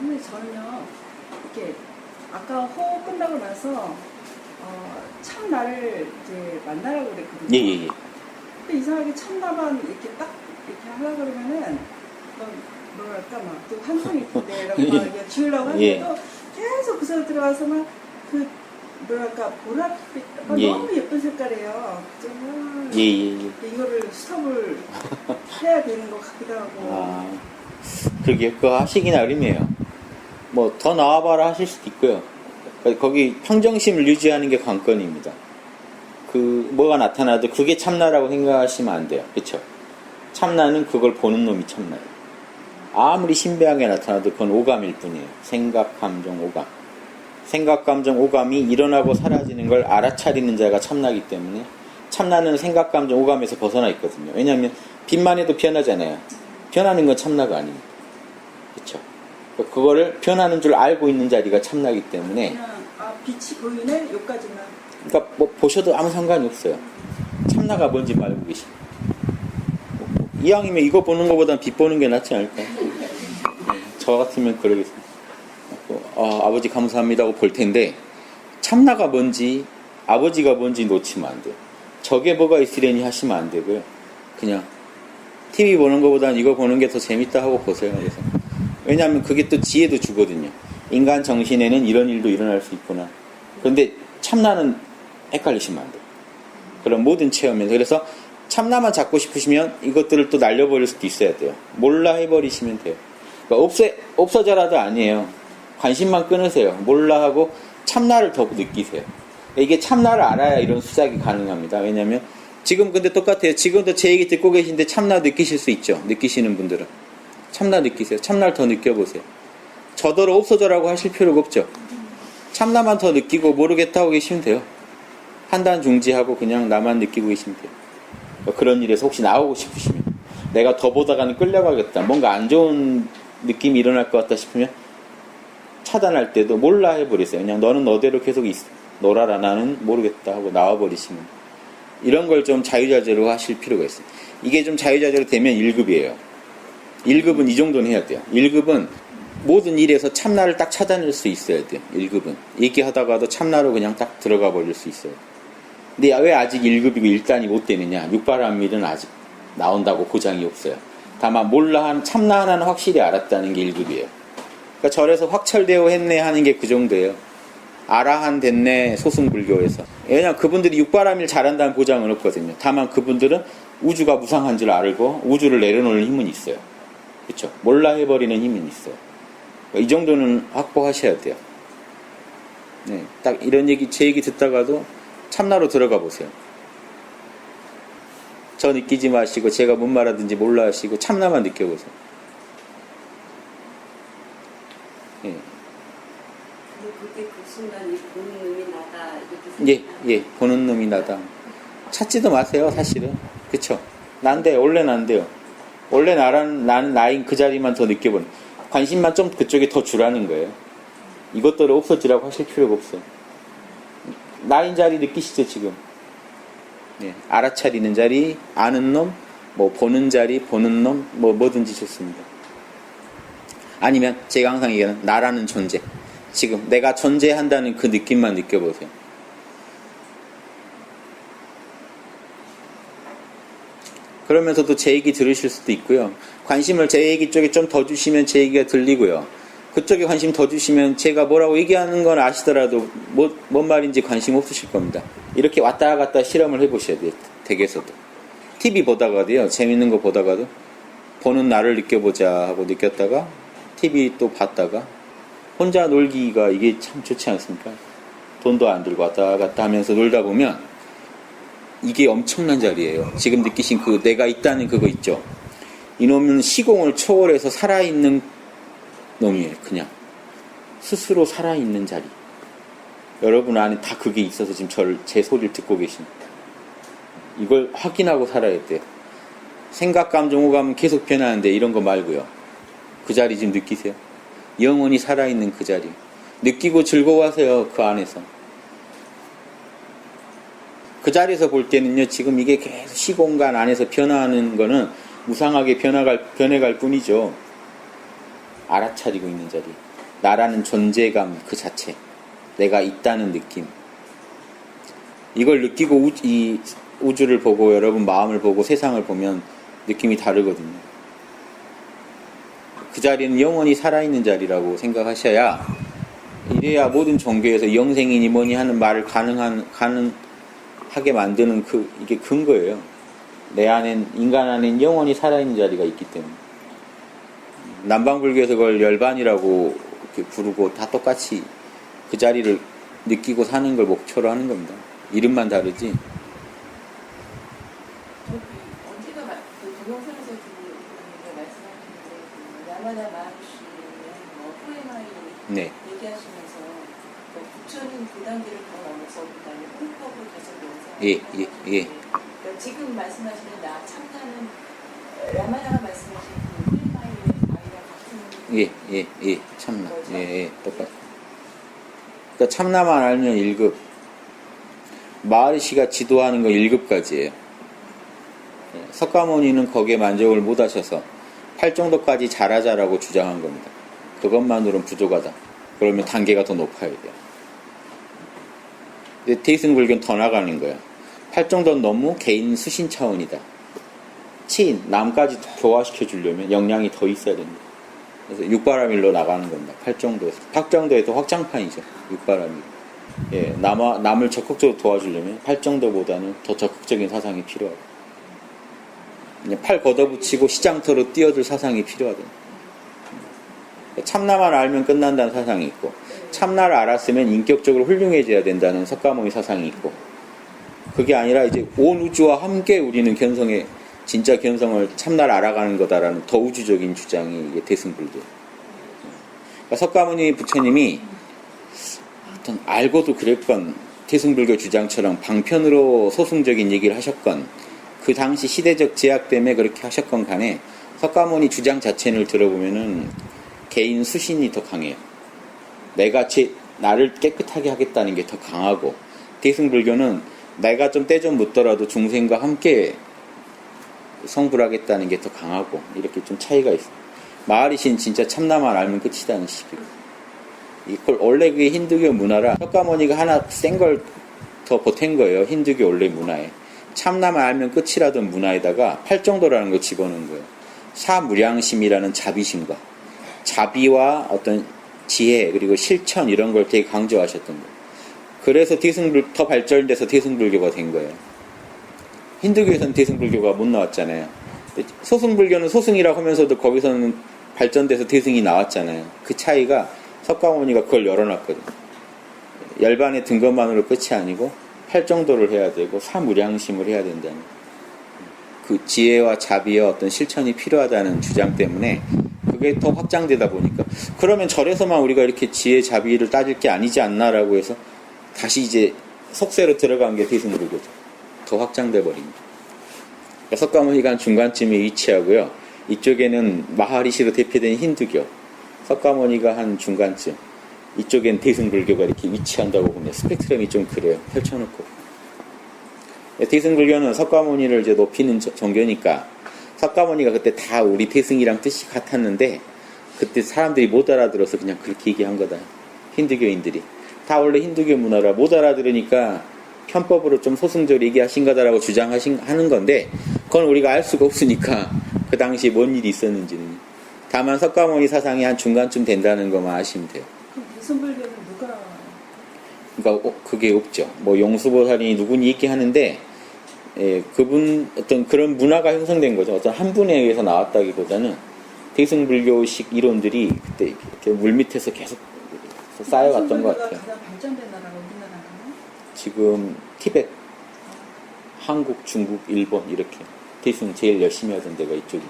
근데 저는요, 이렇게 아까 호흡 끝나고 나서 참나를 이제 만나라고 그랬거든요. 예. 근데 이상하게 참나만 이렇게 딱 이렇게 하려고 그러면은 뭐랄까 막 또 환상이 있는데 이러고 막 이렇게 지우려고 하는데도 계속 그 속에 들어가서 막 그 뭐랄까 보랏빛 너무 예쁜 색깔이에요. 정말 이거를 스톱을 해야 되는 것 같기도 하고. 그러게 그거 하시기 나름이에요. 뭐 더 나와봐라 하실 수도 있고요. 거기 평정심을 유지하는 게 관건입니다. 그 뭐가 나타나도 그게 참나라고 생각하시면 안 돼요. 그렇죠? 참나는 그걸 보는 놈이 참나예요. 아무리 신비하게 나타나도 그건 오감일 뿐이에요. 생각, 감정, 오감. 생각, 감정, 오감이 일어나고 사라지는 걸 알아차리는 자가 참나기 때문에 참나는 생각, 감정, 오감에서 벗어나 있거든요. 왜냐하면 빛만 해도 변하잖아요. 변하는 건 참나가 아닙니다. 그렇죠? 그거를 변하는 줄 알고 있는 자리가 참나기 때문에 그냥 빛이 보이네 요까지만. 그러니까 뭐 보셔도 아무 상관이 없어요. 참나가 뭔지 알고 계십니다. 이왕이면 이거 보는 것보단 빛 보는 게 낫지 않을까요? 저 같으면 그러겠습니다. 아버지 감사합니다 하고 볼 텐데 참나가 뭔지 아버지가 뭔지 놓치면 안 돼요. 저게 뭐가 있으려니 하시면 안 되고요. 그냥 TV 보는 것보다는 이거 보는 게 더 재밌다 하고 보세요. 그래서 왜냐하면 그게 또 지혜도 주거든요. 인간 정신에는 이런 일도 일어날 수 있구나. 그런데 참나는 헷갈리시면 안 돼요. 그런 모든 체험에서. 그래서 참나만 잡고 싶으시면 이것들을 또 날려버릴 수도 있어야 돼요. 몰라 해버리시면 돼요. 그러니까 없어져라도 아니에요. 관심만 끊으세요. 몰라 하고 참나를 더 느끼세요. 이게 참나를 알아야 이런 수작이 가능합니다. 왜냐하면 지금 근데 똑같아요. 지금도 제 얘기 듣고 계신데 참나 느끼실 수 있죠. 느끼시는 분들은. 참나 느끼세요. 참나를 더 느껴보세요. 저더러 없어져라고 하실 필요가 없죠. 참나만 더 느끼고 모르겠다고 계시면 돼요. 판단 중지하고 그냥 나만 느끼고 계시면 돼요. 그런 일에서 혹시 나오고 싶으시면 내가 더 보다가는 끌려가겠다. 뭔가 안 좋은 느낌이 일어날 것 같다 싶으면 차단할 때도 몰라 해버리세요. 그냥 너는 너대로 계속 놀아라. 나는 모르겠다 하고 나와버리시면 이런 걸 좀 자유자재로 하실 필요가 있어요. 이게 좀 자유자재로 되면 1급이에요. 1급은 이 정도는 해야 돼요. 1급은 모든 일에서 참나를 딱 찾아낼 수 있어야 돼요. 1급은. 얘기하다가도 참나로 그냥 딱 들어가 버릴 수 있어요. 근데 왜 아직 1급이고 1단이 못 되느냐. 육바람밀은 아직 나온다고 보장이 없어요. 다만 몰라 참나 하나는 확실히 알았다는 게 1급이에요. 그러니까 절에서 확철대오 했네 하는 게 그 정도예요. 아라한 됐네 소승불교에서. 왜냐하면 그분들이 육바람일 잘한다는 보장은 없거든요. 다만 그분들은 우주가 무상한 줄 알고 우주를 내려놓는 힘은 있어요. 그렇죠? 몰라 해버리는 힘은 있어요. 이 정도는 확보하셔야 돼요. 네, 딱 이런 얘기, 제 얘기 듣다가도 참나로 들어가 보세요. 저 느끼지 마시고 제가 뭔 말하든지 몰라 하시고 참나만 느껴보세요. 예. 근데 그때 그 순간이 보는 놈이 나다 이렇게 예, 보는 놈이 나다. 찾지도 마세요, 사실은. 그쵸? 난데, 원래 난데요. 원래 나는 나인 그 자리만 더 느껴보는. 관심만 좀 그쪽에 더 주라는 거예요. 이것들을 없어지라고 하실 필요가 없어요. 나인 자리 느끼시죠, 지금? 예, 알아차리는 자리, 아는 놈, 뭐, 보는 자리, 보는 놈, 뭐든지 좋습니다. 아니면, 제가 항상 얘기하는, 나라는 존재. 지금, 내가 존재한다는 그 느낌만 느껴보세요. 그러면서도 제 얘기 들으실 수도 있고요. 관심을 제 얘기 쪽에 좀 더 주시면 제 얘기가 들리고요. 그쪽에 관심 더 주시면 제가 뭐라고 얘기하는 건 아시더라도 뭔 말인지 관심 없으실 겁니다. 이렇게 왔다 갔다 실험을 해보셔야 돼요. 댁에서도. TV 보다가도요. 재밌는 거 보다가도 보는 나를 느껴보자 하고 느꼈다가 TV 또 봤다가 혼자 놀기가 이게 참 좋지 않습니까? 돈도 안 들고 왔다 갔다 하면서 놀다 보면 이게 엄청난 자리예요. 지금 느끼신 그 내가 있다는 그거 있죠. 이놈은 시공을 초월해서 살아있는 놈이에요. 그냥 스스로 살아있는 자리. 여러분 안에 다 그게 있어서 지금 제 소리를 듣고 계십니다. 이걸 확인하고 살아야 돼요. 생각, 감정, 오감은 계속 변하는데 이런 거 말고요. 그 자리 지금 느끼세요. 영원히 살아있는 그 자리. 느끼고 즐거워하세요. 그 안에서. 그 자리에서 볼 때는요, 지금 이게 계속 시공간 안에서 변화하는 거는 무상하게 변해갈 뿐이죠. 알아차리고 있는 자리. 나라는 존재감 그 자체, 내가 있다는 느낌. 이걸 느끼고 이 우주를 보고 여러분 마음을 보고 세상을 보면 느낌이 다르거든요. 그 자리는 영원히 살아있는 자리라고 생각하셔야, 이래야 모든 종교에서 영생이니 뭐니 하는 말을 가능하게 만드는 이게 근거예요. 내 안엔, 인간 안엔 영원히 살아있는 자리가 있기 때문에. 남방불교에서 그걸 열반이라고 이렇게 부르고 다 똑같이 그 자리를 느끼고 사는 걸 목표로 하는 겁니다. 이름만 다르지. 언제가 그 동영상에서 말씀하셨는데 야마다 마하리시는 후에마이 네. 얘기하시면서 부처는 그 단계를 더 넘어서 그다음에 홍법을 계속 예, 연상을 예, 예. 그러니까 지금 말씀하시는 나 참나는 라마다가 말씀하신 그 후에마이의 아이랑 같은 참나. 거죠? 똑같아. 그러니까 참나만 알면 1급. 마하리시가 지도하는 거 1급까지예요. 석가모니는 거기에 만족을 못 하셔서 8정도까지 잘하자라고 주장한 겁니다. 그것만으로는 부족하다. 그러면 단계가 더 높아야 돼요. 근데 대승불교는 더 나가는 거예요. 8정도는 너무 개인 수신 차원이다. 치인, 남까지 교화시켜 주려면 역량이 더 있어야 됩니다. 그래서 육바라밀로 나가는 겁니다. 8정도에서. 8정도에도 확장판이죠. 육바라밀. 예, 남을 적극적으로 도와주려면 8정도보다는 더 적극적인 사상이 필요하다. 그냥 팔 걷어붙이고 시장터로 뛰어들 사상이 필요하다. 참나만 알면 끝난다는 사상이 있고, 참나를 알았으면 인격적으로 훌륭해져야 된다는 석가모니 사상이 있고, 그게 아니라 이제 온 우주와 함께 우리는 진짜 견성을 참나를 알아가는 거다라는 더 우주적인 주장이 이게 대승불교. 그러니까 석가모니 부처님이 어떤 알고도 그랬건 대승불교 주장처럼 방편으로 소승적인 얘기를 하셨건 그 당시 시대적 제약 때문에 그렇게 하셨건 간에 석가모니 주장 자체를 들어보면은 개인 수신이 더 강해요. 나를 깨끗하게 하겠다는 게 더 강하고, 대승불교는 내가 좀 때 좀 묻더라도 중생과 함께 성불하겠다는 게 더 강하고, 이렇게 좀 차이가 있어요. 마하리시는 진짜 참나만 알면 끝이다는 식이고, 이걸 원래 그게 힌두교 문화라 석가모니가 하나 센 걸 더 보탠 거예요. 힌두교 원래 문화에. 참나만 알면 끝이라던 문화에다가 8정도라는 걸 집어넣은 거예요. 사무량심이라는 자비심과 자비와 어떤 지혜 그리고 실천 이런 걸 되게 강조하셨던 거예요. 그래서 더 발전돼서 대승불교가 된 거예요. 힌두교에서는 대승불교가 못 나왔잖아요. 소승불교는 소승이라고 하면서도 거기서는 발전돼서 대승이 나왔잖아요. 그 차이가 석가모니가 그걸 열어놨거든요. 열반에 든 것만으로 끝이 아니고 8정도를 해야 되고 사무량심을 해야 된다는 그 지혜와 자비와 어떤 실천이 필요하다는 주장 때문에 그게 더 확장되다 보니까, 그러면 절에서만 우리가 이렇게 지혜 자비를 따질 게 아니지 않나라고 해서 다시 이제 속세로 들어간 게 대승불교죠. 더 확장돼 버립니다. 그러니까 석가모니가 한 중간쯤에 위치하고요. 이쪽에는 마하리시로 대표된 힌두교, 석가모니가 한 중간쯤, 이쪽엔 대승불교가 이렇게 위치한다고 보면 스펙트럼이 좀 그래요. 펼쳐놓고. 대승불교는 석가모니를 이제 높이는 종교니까, 석가모니가 그때 다 우리 대승이랑 뜻이 같았는데 그때 사람들이 못 알아들어서 그냥 그렇게 얘기한 거다. 힌두교인들이 다 원래 힌두교 문화라 못 알아들으니까 편법으로 좀 소승적으로 얘기하신 거다라고 주장하는 건데, 그건 우리가 알 수가 없으니까 그 당시에 뭔 일이 있었는지는. 다만 석가모니 사상이 한 중간쯤 된다는 것만 아시면 돼요. 그럼 대승불교는 누가? 그러니까 그게 없죠. 뭐 용수보살이 누구니 얘기하는데, 그분 어떤 그런 문화가 형성된 거죠. 어떤 한 분에 의해서 나왔다기보다는 대승불교식 이론들이 그때 이렇게 물밑에서 계속 쌓여왔던 것 같아요. 가장 발전된 나라가 우리나라가? 지금 티벳, 한국, 중국, 일본 이렇게 대승 제일 열심히 하던 데가 이쪽이.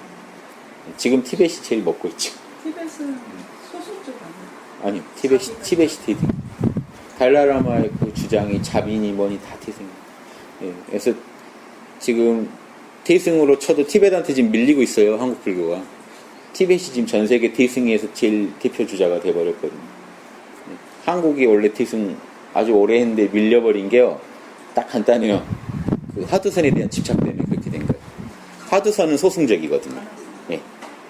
지금 티벳이 제일 먹고 있죠. 티벳은 소수족 아니에요? 아니요, 티벳이 대승. 달라라마의 그 주장이 자비니 뭐니 다 대승. 그래서 지금 대승으로 쳐도 티벳한테 지금 밀리고 있어요. 한국 불교가. 티벳이 지금 전 세계 대승에서 제일 대표 주자가 돼버렸거든요. 한국이 원래 대승 아주 오래 했는데 밀려버린 게요. 딱 간단해요. 그 화두선에 대한 집착 때문에 그렇게 된 거예요. 화두선은 소승적이거든요. 예.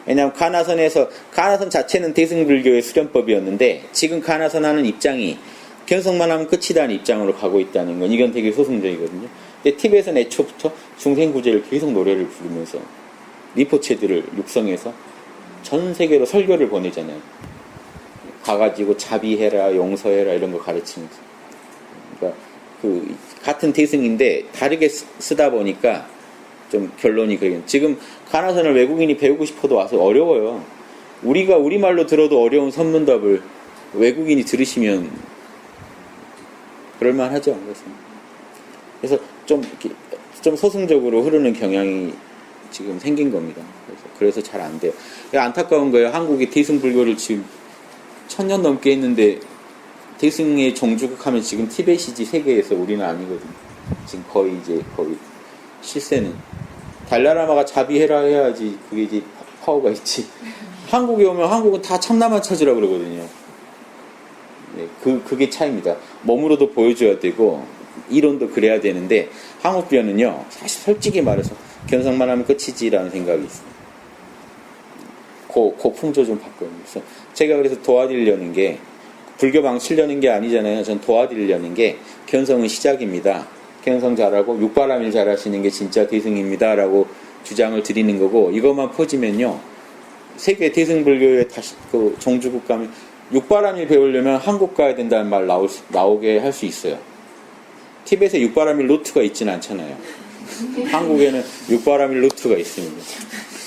왜냐하면 가나선 자체는 대승불교의 수련법이었는데 지금 가나선 하는 입장이 견성만 하면 끝이라는 입장으로 가고 있다는 건 이건 되게 소승적이거든요. 근데 티벳은 애초부터 중생구제를 계속 노래를 부르면서 리포체들을 육성해서 전 세계로 설교를 보내잖아요. 가가지고 자비해라, 용서해라 이런 거 가르치면서. 그러니까 그 같은 대승인데 다르게 쓰다 보니까 좀 결론이 그래요. 지금 가나선을 외국인이 배우고 싶어도 와서 어려워요. 우리가 우리말로 들어도 어려운 선문답을 외국인이 들으시면 그럴만하죠. 그래서 좀 소승적으로 흐르는 경향이 지금 생긴 겁니다. 그래서 잘 안 돼요. 안타까운 거예요. 한국이 대승불교를 지금 1000년 넘게 했는데 대승의 종주국하면 지금 티벳이지 세계에서 우리는 아니거든요. 지금 거의 실세는 달라라마가 자비해라 해야지 그게 이제 파워가 있지. 한국에 오면 한국은 다 참나만 찾으라 그러거든요. 네, 그게 차이입니다. 몸으로도 보여줘야 되고 이론도 그래야 되는데 한국교는요 사실 솔직히 말해서 견성만 하면 끝이지라는 생각이 있어요. 그 풍조 좀 바꿔요. 그래서 제가 그래서 도와드리려는 게 불교 망치려는 게 아니잖아요. 전 도와드리려는 게 견성은 시작입니다. 견성 잘하고 육바람일 잘하시는 게 진짜 대승입니다. 라고 주장을 드리는 거고 이것만 퍼지면요. 세계 대승불교에 다시 그 종주국 가면 육바람일 배우려면 한국 가야 된다는 말 나오게 할 수 있어요. 티벳에 육바람일 루트가 있지는 않잖아요. 한국에는 육바람일 루트가 있습니다.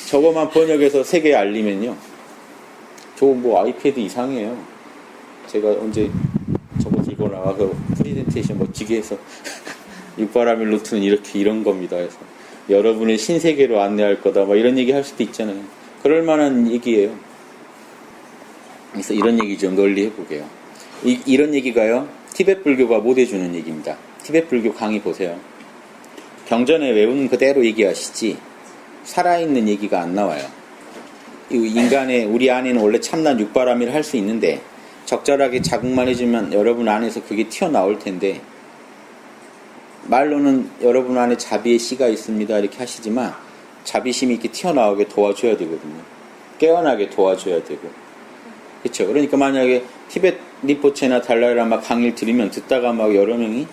저거만 번역해서 세계에 알리면요. 저 아이패드 이상해요. 제가 언제 저거 들고 나가서 프레젠테이션 멋지게 해서 육바람일 루트는 이런 겁니다. 해서 여러분의 신세계로 안내할 거다. 이런 얘기 할 수도 있잖아요. 그럴 만한 얘기예요. 그래서 이런 얘기 좀 널리 해보게요. 이런 얘기가요. 티벳 불교가 못 해주는 얘기입니다. 티벳 불교 강의 보세요. 경전에 외운 그대로 얘기하시지 살아있는 얘기가 안 나와요. 인간의 우리 안에는 원래 참난 육바람일 할 수 있는데 적절하게 자극만 해주면 여러분 안에서 그게 튀어나올 텐데 말로는 여러분 안에 자비의 씨가 있습니다 이렇게 하시지만 자비심이 이렇게 튀어나오게 도와줘야 되거든요. 깨어나게 도와줘야 되고 그렇죠. 그러니까 만약에 티벳 린포체나 달라이라마 강의를 들으면 듣다가 막 여러 명이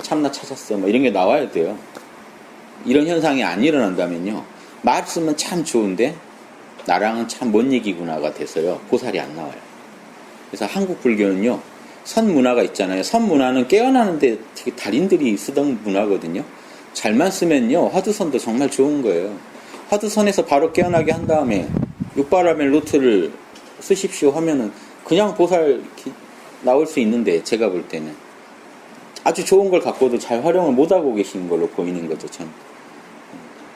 참나 찾았어 이런 게 나와야 돼요. 이런 현상이 안 일어난다면요. 말씀은 참 좋은데 나랑은 참 뭔 얘기구나가 돼서요. 고살이 안 나와요. 그래서 한국 불교는요. 선문화가 있잖아요. 선문화는 깨어나는데 되게 달인들이 쓰던 문화거든요. 잘만 쓰면요. 화두선도 정말 좋은 거예요. 화두선에서 바로 깨어나게 한 다음에 육바람의 루트를 쓰십시오 하면은 그냥 보살 이렇게 나올 수 있는데 제가 볼 때는 아주 좋은 걸 갖고도 잘 활용을 못하고 계시는 걸로 보이는 거죠. 전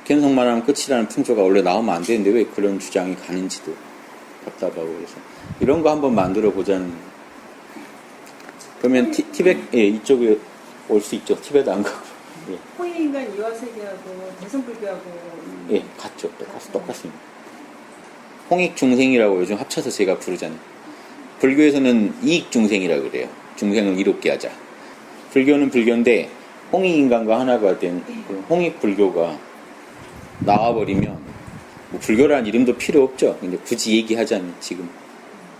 견성만 하면 끝이라는 풍조가 원래 나오면 안 되는데 왜 그런 주장이 가는지도 답답하고 그래서 이런 거 한번 만들어 보자는. 그러면 티벳 이쪽에 올 수 있죠. 티벳 안 가고. 예. 홍익인간 이화세계하고 대승불교하고 같죠. 똑같습니다. 홍익 중생이라고 요즘 합쳐서 제가 부르잖아요. 불교에서는 이익 중생이라고 그래요. 중생을 이롭게 하자. 불교는 불교인데 홍익 인간과 하나가 된 홍익 불교가 나와버리면 불교라는 이름도 필요 없죠. 근데 굳이 얘기하자면 지금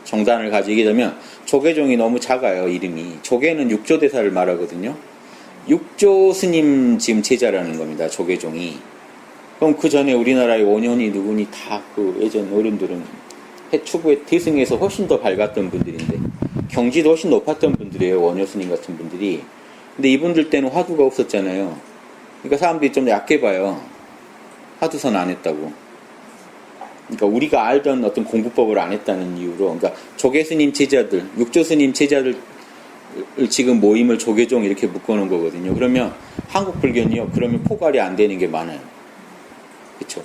정단을 가지고 얘기하자면 조계종이 너무 작아요. 이름이. 조계는 육조대사를 말하거든요. 육조 스님 지금 제자라는 겁니다. 조계종이. 그럼 그 전에 우리나라의 원현이 누구니 다 그 예전 어른들은 해추부에 대승에서 훨씬 더 밝았던 분들인데 경지도 훨씬 높았던 분들이에요. 원효 스님 같은 분들이. 근데 이분들 때는 화두가 없었잖아요. 그러니까 사람들이 좀 약해 봐요. 화두선 안 했다고. 그러니까 우리가 알던 어떤 공부법을 안 했다는 이유로, 그러니까 조계 스님 제자들, 육조 스님 제자들 지금 모임을 조계종 이렇게 묶어놓은 거거든요. 그러면 한국 불교는요, 그러면 포괄이 안 되는 게 많아요. 그렇죠?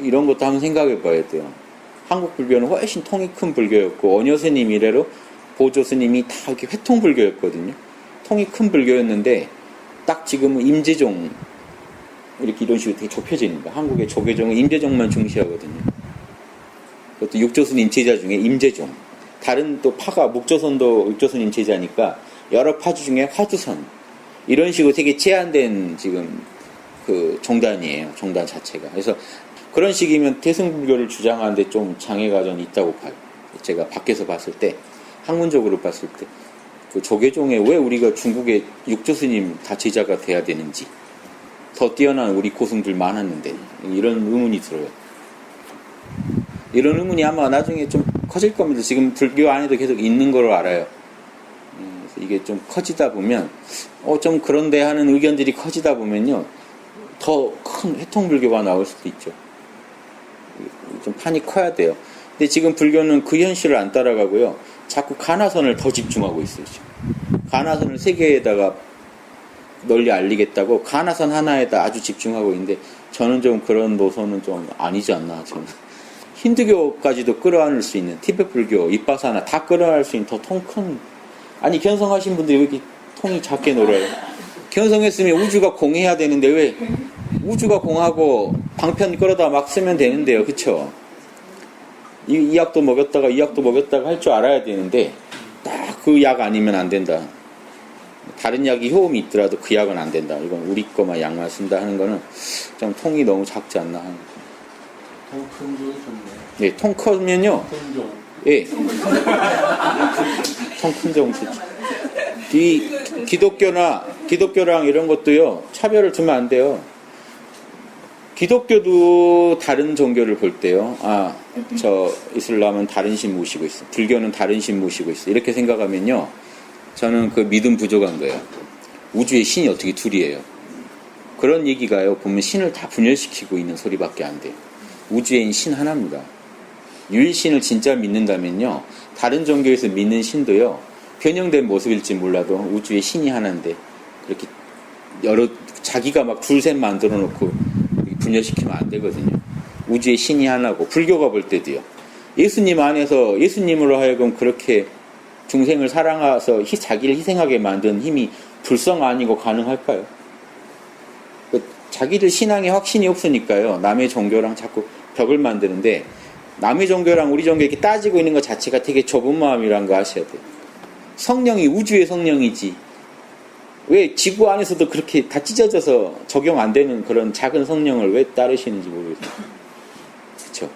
이런 것도 한번 생각해 봐야 돼요. 한국 불교는 훨씬 통이 큰 불교였고, 원효 스님 이래로 보조 스님이 다 이렇게 회통 불교였거든요. 통이 큰 불교였는데, 딱 지금은 임재종, 이렇게 이런 식으로 되게 좁혀져 있는 거예요. 한국의 조계종은 임재종만 중시하거든요. 그것도 육조스님 제자 중에 임재종. 다른 또 파가 묵조선도 육조스님 제자니까 여러 파주 중에 화두선. 이런 식으로 되게 제한된 지금 그 종단이에요. 종단 자체가. 그래서 그런 식이면 태승불교를 주장하는데 좀 장애가 좀 있다고 봐요. 제가 밖에서 봤을 때, 학문적으로 봤을 때, 그 조계종에 왜 우리가 중국의 육조스님 다제자가 돼야 되는지, 더 뛰어난 우리 고승들 많았는데, 이런 의문이 들어요. 이런 의문이 아마 나중에 좀 커질 겁니다. 지금 불교 안에도 계속 있는 걸로 알아요. 그래서 이게 좀 커지다 보면, 좀 그런데 하는 의견들이 커지다 보면요, 더 큰 회통불교가 나올 수도 있죠. 좀 판이 커야 돼요. 근데 지금 불교는 그 현실을 안 따라가고요. 자꾸 가나선을 더 집중하고 있어요. 지금. 가나선을 세계에다가 널리 알리겠다고 가나선 하나에다 아주 집중하고 있는데 저는 좀 그런 노선은 좀 아니지 않나. 저는 힌두교까지도 끌어안을 수 있는 티베트 불교, 입바사나 다 끌어안을 수 있는 더 통 큰, 아니 견성하신 분들이 왜 이렇게 통이 작게 놀아요? 견성했으면 우주가 공해야 되는데 왜 우주가 공하고 방편 끌어다 막 쓰면 되는데요. 그쵸? 이 약도 먹였다가 이 약도 먹였다가 할 줄 알아야 되는데 딱 그 약 아니면 안 된다. 다른 약이 효험이 있더라도 그 약은 안 된다. 이건 우리 거만 약만 쓴다 하는 거는 좀 통이 너무 작지 않나 하는. 통큰 종이 좋네. 네, 통 크면요. 큰 종. 예. 통 큰 종 좋죠. 이 기독교랑 이런 것도요, 차별을 두면 안 돼요. 기독교도 다른 종교를 볼 때요, 저 이슬람은 다른 신 모시고 있어. 불교는 다른 신 모시고 있어. 이렇게 생각하면요, 저는 그 믿음 부족한 거예요. 우주의 신이 어떻게 둘이에요? 그런 얘기가요, 보면 신을 다 분열시키고 있는 소리밖에 안 돼요. 우주에는 신 하나입니다. 유일신을 진짜 믿는다면요, 다른 종교에서 믿는 신도요, 변형된 모습일지 몰라도 우주의 신이 하나인데, 그렇게 자기가 막 둘셋 만들어 놓고 분열시키면 안 되거든요. 우주의 신이 하나고, 불교가 볼 때도요. 예수님 안에서 예수님으로 하여금 그렇게 중생을 사랑해서 자기를 희생하게 만든 힘이 불성 아니고 가능할까요? 자기들 신앙에 확신이 없으니까요. 남의 종교랑 자꾸 벽을 만드는데, 남의 종교랑 우리 종교 이렇게 따지고 있는 것 자체가 되게 좁은 마음이란 거 아셔야 돼요. 성령이 우주의 성령이지. 왜 지구 안에서도 그렇게 다 찢어져서 적용 안 되는 그런 작은 성령을 왜 따르시는지 모르겠어요. 그렇죠?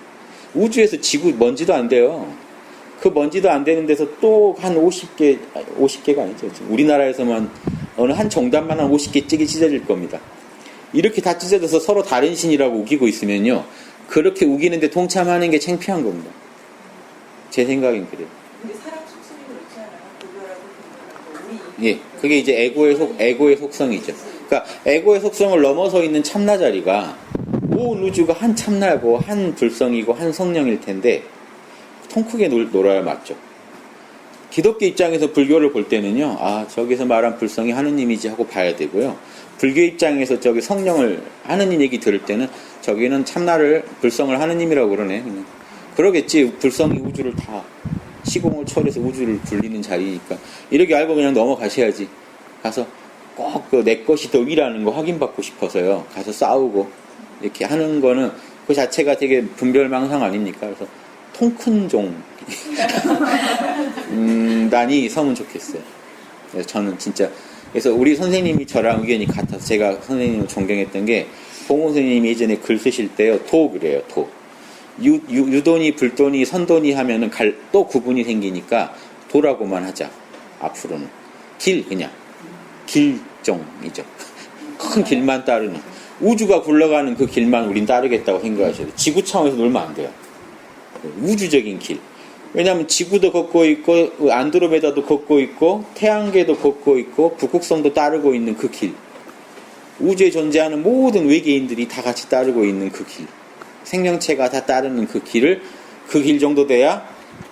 우주에서 지구 먼지도 안 돼요. 그 먼지도 안 되는 데서 또 한 50개가 아니죠. 우리나라에서만 어느 한 정답만 한 50개 찢어질 겁니다. 이렇게 다 찢어져서 서로 다른 신이라고 우기고 있으면요, 그렇게 우기는데 동참하는 게 창피한 겁니다. 제 생각엔 그래요. 근데 사람 속성이 그렇지 않아요? 그거라고 우리. 예, 그게 이제 에고의 속성이죠. 그러니까 에고의 속성을 넘어서 있는 참나 자리가 온 우주가 한 참나고 한 불성이고 한 성령일 텐데 통 크게 놀아야 맞죠. 기독교 입장에서 불교를 볼 때는요, 저기서 말한 불성이 하느님이지 하고 봐야 되고요. 불교 입장에서 저기 성령을 하느님 얘기 들을 때는 저기는 참나를 불성을 하느님이라고 그러네. 그냥. 그러겠지. 불성이 우주를 다 시공을 초월해서 우주를 굴리는 자리니까 이렇게 알고 그냥 넘어가셔야지. 가서 꼭 그 내 것이 더 위라는 거 확인받고 싶어서요. 가서 싸우고 이렇게 하는 거는 그 자체가 되게 분별망상 아닙니까? 그래서 통 큰 종 단이 서면 좋겠어요. 그래서 저는 진짜, 그래서 우리 선생님이 저랑 의견이 같아서 제가 선생님을 존경했던 게, 봉호 선생님이 예전에 글 쓰실 때요, 도 그래요. 도. 유도니 불도니 선도니 하면은 또 구분이 생기니까 도라고만 하자. 앞으로는 그냥 길종이죠. 큰 길만 따르는, 우주가 굴러가는 그 길만 우린 따르겠다고 생각하셔야 돼요. 지구 차원에서 놀면 안 돼요. 우주적인 길. 왜냐하면 지구도 걷고 있고 안드로메다도 걷고 있고 태양계도 걷고 있고 북극성도 따르고 있는 그 길. 우주에 존재하는 모든 외계인들이 다 같이 따르고 있는 그 길. 생명체가 다 따르는 그 길을, 그 길 정도 돼야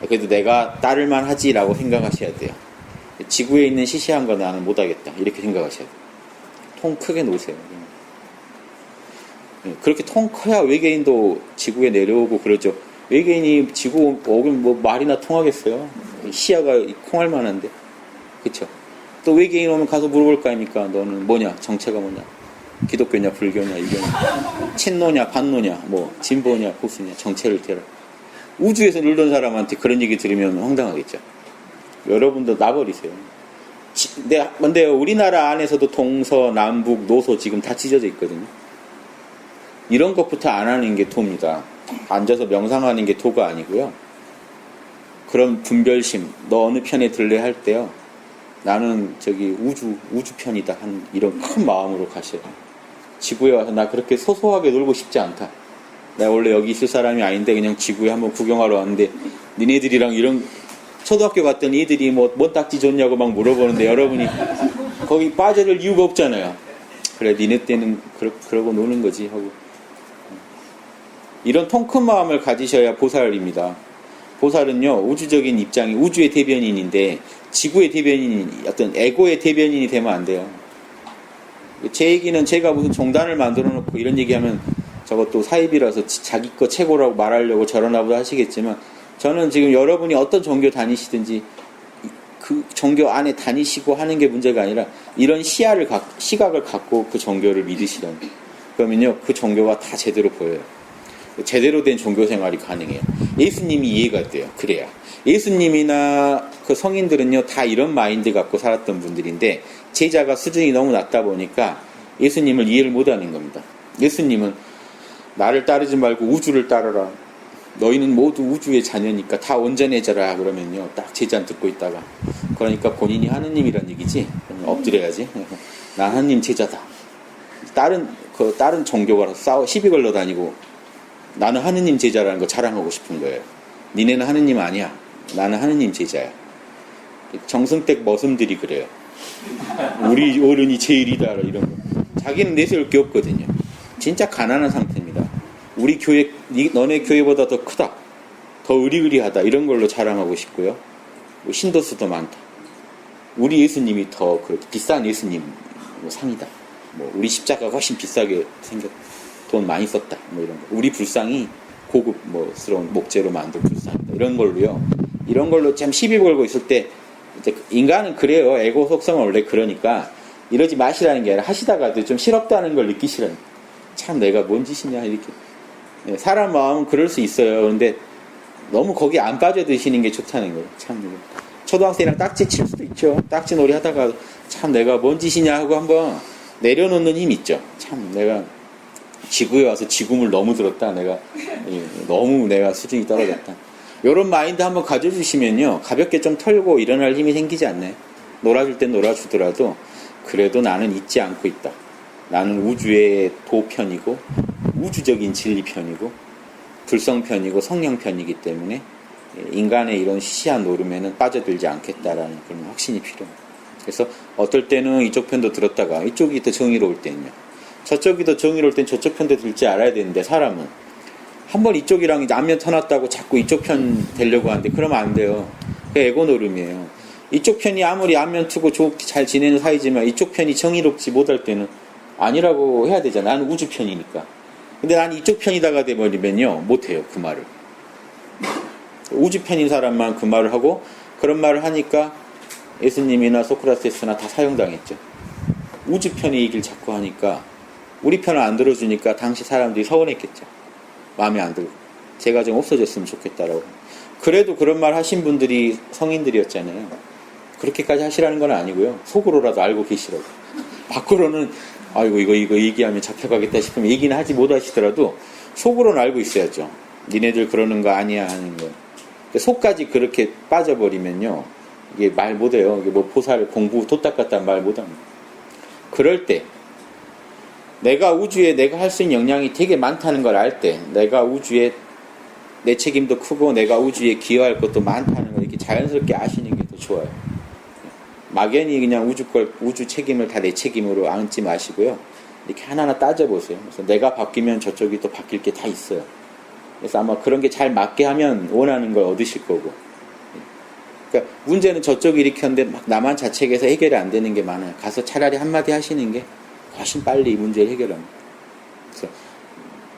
그래도 내가 따를만 하지라고 생각하셔야 돼요. 지구에 있는 시시한 거 나는 못하겠다 이렇게 생각하셔야 돼요. 통 크게 놓으세요. 그렇게 통 커야 외계인도 지구에 내려오고 그러죠. 외계인이 지구 오면 뭐 말이나 통하겠어요? 시야가 콩할 만한데. 그쵸? 또 외계인 오면 가서 물어볼 거 아닙니까? 너는 뭐냐? 정체가 뭐냐? 기독교냐? 불교냐? 이거냐? 친노냐? 반노냐? 뭐 진보냐? 보수냐? 정체를 대라. 우주에서 놀던 사람한테 그런 얘기 들으면 황당하겠죠. 여러분도 놔버리세요. 근데 우리나라 안에서도 동서, 남북, 노소 지금 다 찢어져 있거든요. 이런 것부터 안 하는 게 도입니다. 앉아서 명상하는 게 도가 아니고요. 그런 분별심, 너 어느 편에 들래 할 때요. 나는 저기 우주 편이다 한 이런 큰 마음으로 가셔요. 지구에 와서 나 그렇게 소소하게 놀고 싶지 않다. 내가 원래 여기 있을 사람이 아닌데 그냥 지구에 한번 구경하러 왔는데 니네들이랑 이런 초등학교 갔더니 애들이 뭔 딱지 좋냐고 막 물어보는데 여러분이 거기 빠져들 이유가 없잖아요. 그래 니네 때는 그러고 노는 거지 하고 이런 통 큰 마음을 가지셔야 보살입니다. 보살은요 우주적인 입장이 우주의 대변인인데 지구의 대변인이 어떤 에고의 대변인이 되면 안 돼요. 제 얘기는 제가 무슨 종단을 만들어 놓고 이런 얘기하면 저것도 사입이라서 자기 거 최고라고 말하려고 저러나 보다 하시겠지만 저는 지금 여러분이 어떤 종교 다니시든지 그 종교 안에 다니시고 하는 게 문제가 아니라 이런 시각을 갖고 그 종교를 믿으시라는 거예요. 그러면요 그 종교가 다 제대로 보여요. 제대로 된 종교 생활이 가능해요. 예수님이 이해가 돼요. 그래야 예수님이나 그 성인들은요 다 이런 마인드 갖고 살았던 분들인데 제자가 수준이 너무 낮다 보니까 예수님을 이해를 못하는 겁니다. 예수님은 나를 따르지 말고 우주를 따르라. 너희는 모두 우주의 자녀니까 다 온전해져라. 그러면요 딱 제자는 듣고 있다가 그러니까 본인이 하느님이란 얘기지. 엎드려야지. 난 하느님 제자다. 다른 종교가서 시비 걸러 다니고 나는 하느님 제자라는 거 자랑하고 싶은 거예요. 니네는 하느님 아니야. 나는 하느님 제자야. 정승댁 머슴들이 그래요. 우리 어른이 제일이다 이런 거. 자기는 내세울 게 없거든요. 진짜 가난한 상태입니다. 우리 교회, 너네 교회보다 더 크다. 더 의리의리하다. 이런 걸로 자랑하고 싶고요. 신도수도 많다. 우리 예수님이 더 비싼 예수님 상이다. 우리 십자가가 훨씬 비싸게 생겼다. 돈 많이 썼다. 이런 거. 우리 불상이 고급 스러운 목재로 만든 불상이다. 이런 걸로요. 이런 걸로 참 시비 걸고 있을 때 이제 인간은 그래요. 에고 속성은 원래 그러니까 이러지 마시라는 게 아니라 하시다가도 좀 싫었다는 걸 느끼시라는 거예요. 참 내가 뭔 짓이냐 이렇게. 사람 마음은 그럴 수 있어요. 그런데 너무 거기 안 빠져드시는 게 좋다는 거예요. 참 초등학생이랑 딱지 칠 수도 있죠. 딱지 놀이 하다가 참 내가 뭔 짓이냐 하고 한번 내려놓는 힘 있죠. 참 내가 지구에 와서 지구물 너무 들었다. 너무 내가 수준이 떨어졌다. 이런 마인드 한번 가져주시면요. 가볍게 좀 털고 일어날 힘이 생기지 않나요? 놀아줄 땐 놀아주더라도 그래도 나는 잊지 않고 있다. 나는 우주의 도편이고 우주적인 진리편이고 불성편이고 성령편이기 때문에 인간의 이런 시시한 노름에는 빠져들지 않겠다라는 그런 확신이 필요합니다. 그래서 어떨 때는 이쪽 편도 들었다가 이쪽이 더 정의로울 때는요. 저쪽이 더 정의로울 땐 저쪽 편도 들지 알아야 되는데 사람은 한번 이쪽이랑 이제 안면 터놨다고 자꾸 이쪽 편 되려고 하는데 그러면 안 돼요. 그게 에고 노름이에요. 이쪽 편이 아무리 안면 트고 좋게 잘 지내는 사이지만 이쪽 편이 정의롭지 못할 때는 아니라고 해야 되잖아. 나는 우주 편이니까. 근데 난 이쪽 편이다가 돼버리면요 못해요 그 말을. 우주 편인 사람만 그 말을 하고 그런 말을 하니까 예수님이나 소크라테스나 다 사형당했죠. 우주 편의 얘기를 자꾸 하니까 우리 편을 안 들어주니까 당시 사람들이 서운했겠죠. 마음에 안 들고 제가 좀 없어졌으면 좋겠다라고. 그래도 그런 말 하신 분들이 성인들이었잖아요. 그렇게까지 하시라는 건 아니고요. 속으로라도 알고 계시라고. 밖으로는 아이고 이거 얘기하면 잡혀가겠다 싶으면 얘기는 하지 못하시더라도 속으로는 알고 있어야죠. 니네들 그러는 거 아니야 하는 거. 속까지 그렇게 빠져버리면요 이게 말 못해요. 이게 보살 공부 도닦았다는 말 못합니다. 그럴 때 내가 우주에 내가 할 수 있는 역량이 되게 많다는 걸 알 때 내가 우주에 내 책임도 크고 내가 우주에 기여할 것도 많다는 걸 이렇게 자연스럽게 아시는 게 더 좋아요. 막연히 그냥 우주 책임을 다 내 책임으로 안지 마시고요. 이렇게 하나하나 따져보세요. 그래서 내가 바뀌면 저쪽이 또 바뀔 게 다 있어요. 그래서 아마 그런 게 잘 맞게 하면 원하는 걸 얻으실 거고. 그러니까 문제는 저쪽이 이렇게 하는데 막 나만 자책해서 해결이 안 되는 게 많아요. 가서 차라리 한마디 하시는 게 훨씬 빨리 이 문제를 해결합니다. 그래서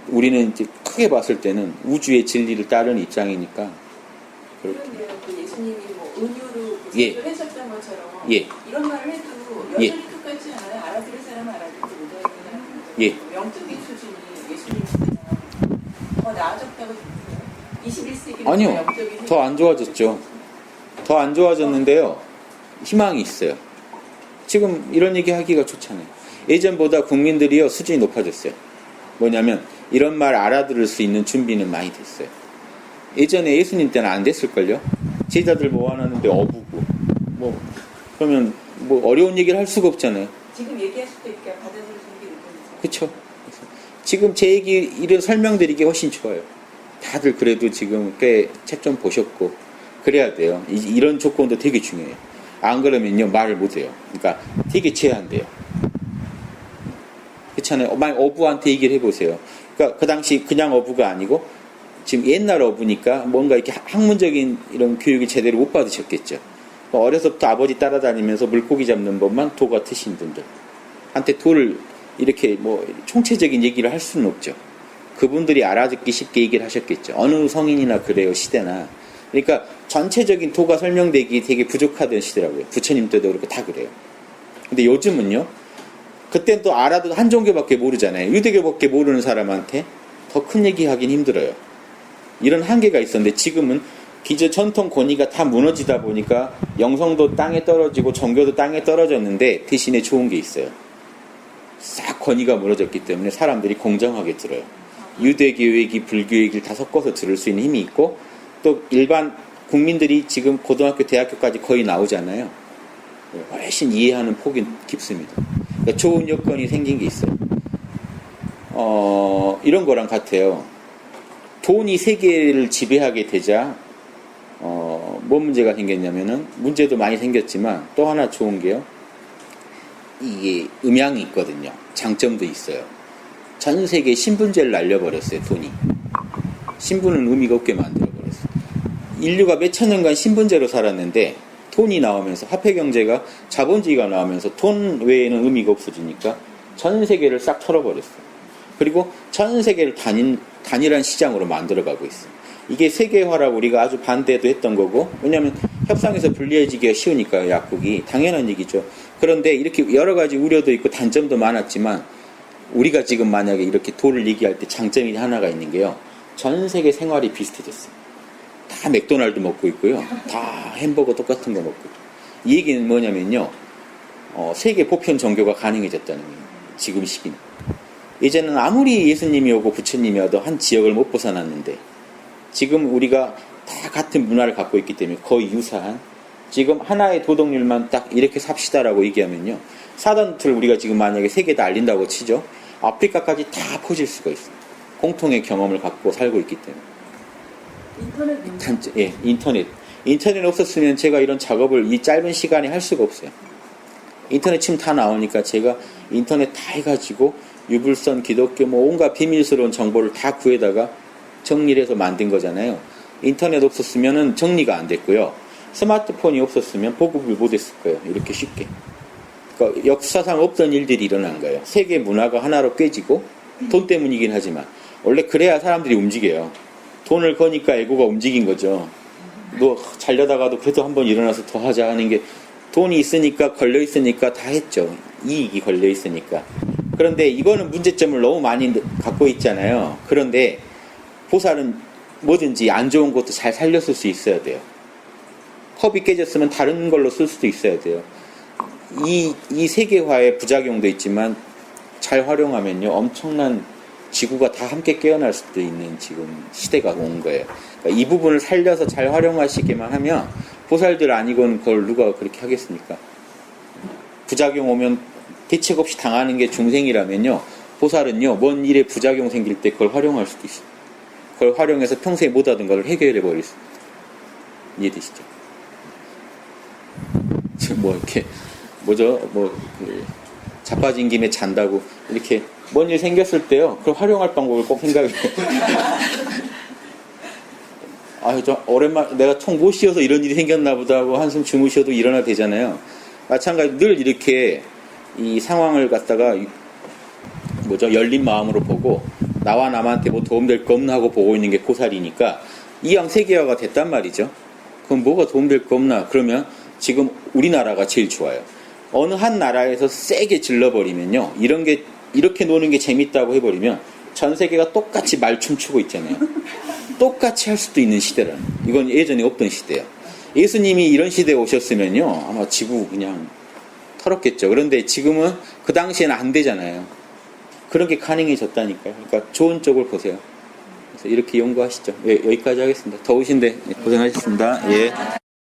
우리는 이제 크게 봤을 때는 우주의 진리를 따르는 입장이니까. 그런데요, 그 예수님이 은유로 예. 해석했던 것처럼 예. 이런 말을 해도 예. 여전히 똑같지 않아요. 알아들을 사람은 알아듣지 못하는 사람은 예. 영적인 수준이 예수님보다 더 나아졌다고 생각해요. 21세기는 아니요. 더 안 좋아졌죠. 더 안 좋아졌는데요. 희망이 있어요. 지금 이런 얘기 하기가 좋잖아요. 예전보다 국민들이요 수준이 높아졌어요. 뭐냐면 이런 말 알아들을 수 있는 준비는 많이 됐어요. 예전에 예수님 때는 안 됐을걸요? 제자들 모아놨는데 어부고 뭐 그러면 뭐 어려운 얘기를 할 수가 없잖아요. 지금 얘기하실 때 이렇게 받아들일 준비를 못했어요. 그쵸? 지금 제 얘기 이런 설명드리기 훨씬 좋아요. 다들 그래도 지금 꽤 책 좀 보셨고 그래야 돼요. 이런 조건도 되게 중요해요. 안 그러면요 말을 못해요. 그러니까 되게 제한돼요. 그렇잖아요. 만약 어부한테 얘기를 해보세요. 그러니까 그 당시 그냥 어부가 아니고 지금 옛날 어부니까 뭔가 이렇게 학문적인 이런 교육이 제대로 못 받으셨겠죠. 어려서부터 아버지 따라다니면서 물고기 잡는 법만 도 같으신 분들 한테 도를 이렇게 뭐 총체적인 얘기를 할 수는 없죠. 그분들이 알아듣기 쉽게 얘기를 하셨겠죠. 어느 성인이나 그래요, 시대나. 그러니까 전체적인 도가 설명되기 되게 부족하던 시대라고요. 부처님 때도 그렇고 다 그래요. 근데 요즘은요, 그땐 또 알아도 한 종교밖에 모르잖아요. 유대교밖에 모르는 사람한테 더 큰 얘기 하긴 힘들어요. 이런 한계가 있었는데 지금은 기존 전통 권위가 다 무너지다 보니까 영성도 땅에 떨어지고 종교도 땅에 떨어졌는데 대신에 좋은 게 있어요. 싹 권위가 무너졌기 때문에 사람들이 공정하게 들어요. 유대교 얘기, 불교 얘기를 다 섞어서 들을 수 있는 힘이 있고 또 일반 국민들이 지금 고등학교, 대학교까지 거의 나오잖아요. 훨씬 이해하는 폭이 깊습니다. 그러니까 좋은 여건이 생긴 게 있어요. 이런 거랑 같아요. 돈이 세계를 지배하게 되자 뭔 문제가 생겼냐면은 문제도 많이 생겼지만 또 하나 좋은 게요. 이게 음양이 있거든요. 장점도 있어요. 전 세계 신분제를 날려버렸어요. 돈이. 신분은 의미가 없게 만들어버렸어요. 인류가 몇천 년간 신분제로 살았는데 돈이 나오면서 화폐경제가 자본주의가 나오면서 돈 외에는 의미가 없어지니까 전 세계를 싹 털어버렸어요. 그리고 전 세계를 단일한 시장으로 만들어가고 있어요. 이게 세계화라고 우리가 아주 반대도 했던 거고 왜냐하면 협상에서 불리해지기가 쉬우니까요. 약국이. 당연한 얘기죠. 그런데 이렇게 여러 가지 우려도 있고 단점도 많았지만 우리가 지금 만약에 이렇게 도를 얘기할 때 장점이 하나가 있는 게요. 전 세계 생활이 비슷해졌어요. 다 맥도날드 먹고 있고요. 다 햄버거 똑같은 거 먹고 있고. 이 얘기는 뭐냐면요. 세계 보편 종교가 가능해졌다는 거예요. 지금 시기는. 이제는 아무리 예수님이 오고 부처님이 와도 한 지역을 못 벗어났는데 지금 우리가 다 같은 문화를 갖고 있기 때문에 거의 유사한 지금 하나의 도덕률만 딱 이렇게 삽시다라고 얘기하면요. 사단틀을 우리가 지금 만약에 세계에 알린다고 치죠. 아프리카까지 다 퍼질 수가 있어요. 공통의 경험을 갖고 살고 있기 때문에. 인터넷. 인터넷 없었으면 제가 이런 작업을 이 짧은 시간에 할 수가 없어요. 인터넷 치면 다 나오니까 제가 인터넷 다 해가지고 유불선, 기독교, 뭐 온갖 비밀스러운 정보를 다 구해다가 정리를 해서 만든 거잖아요. 인터넷 없었으면 정리가 안 됐고요. 스마트폰이 없었으면 보급을 못했을 거예요. 이렇게 쉽게. 그러니까 역사상 없던 일들이 일어난 거예요. 세계 문화가 하나로 깨지고 돈 때문이긴 하지만 원래 그래야 사람들이 움직여요. 돈을 거니까 에고가 움직인 거죠. 너 잘려다가도 그래도 한번 일어나서 더 하자 하는 게 돈이 있으니까 걸려있으니까 다 했죠. 이익이 걸려있으니까. 그런데 이거는 문제점을 너무 많이 갖고 있잖아요. 그런데 보살은 뭐든지 안 좋은 것도 잘 살렸을 수 있어야 돼요. 컵이 깨졌으면 다른 걸로 쓸 수도 있어야 돼요. 이 세계화의 부작용도 있지만 잘 활용하면요. 엄청난 지구가 다 함께 깨어날 수도 있는 지금 시대가 온 거예요. 그러니까 이 부분을 살려서 잘 활용하시기만 하면 보살들 아니고는 그걸 누가 그렇게 하겠습니까? 부작용 오면 대책 없이 당하는 게 중생이라면요. 보살은요. 뭔 일에 부작용 생길 때 그걸 활용할 수도 있어요. 그걸 활용해서 평소에 못하던 걸 해결해버릴 수 있어요. 이해되시죠? 뭐 이렇게 뭐죠? 자빠진 김에 잔다고 이렇게 뭔 일 생겼을 때요. 그걸 활용할 방법을 꼭 생각해요. 저 오랜만에 내가 통 못 쉬어서 이런 일이 생겼나 보다 하고 한숨 주무셔도 일어나 되잖아요. 마찬가지로 늘 이렇게 이 상황을 갖다가 열린 마음으로 보고 나와 남한테 뭐 도움될 거 없나 하고 보고 있는 게 고살이니까 이왕 세계화가 됐단 말이죠. 그럼 뭐가 도움될 거 없나? 그러면 지금 우리나라가 제일 좋아요. 어느 한 나라에서 세게 질러버리면요. 이렇게 노는 게 재밌다고 해버리면 전 세계가 똑같이 말춤 추고 있잖아요. 똑같이 할 수도 있는 시대라는. 이건 예전에 없던 시대예요. 예수님이 이런 시대에 오셨으면요. 아마 지구 그냥 털었겠죠. 그런데 지금은 그 당시에는 안 되잖아요. 그런 게 가능해졌다니까요. 그러니까 좋은 쪽을 보세요. 그래서 이렇게 연구하시죠. 예, 여기까지 하겠습니다. 더우신데 고생하셨습니다. 예.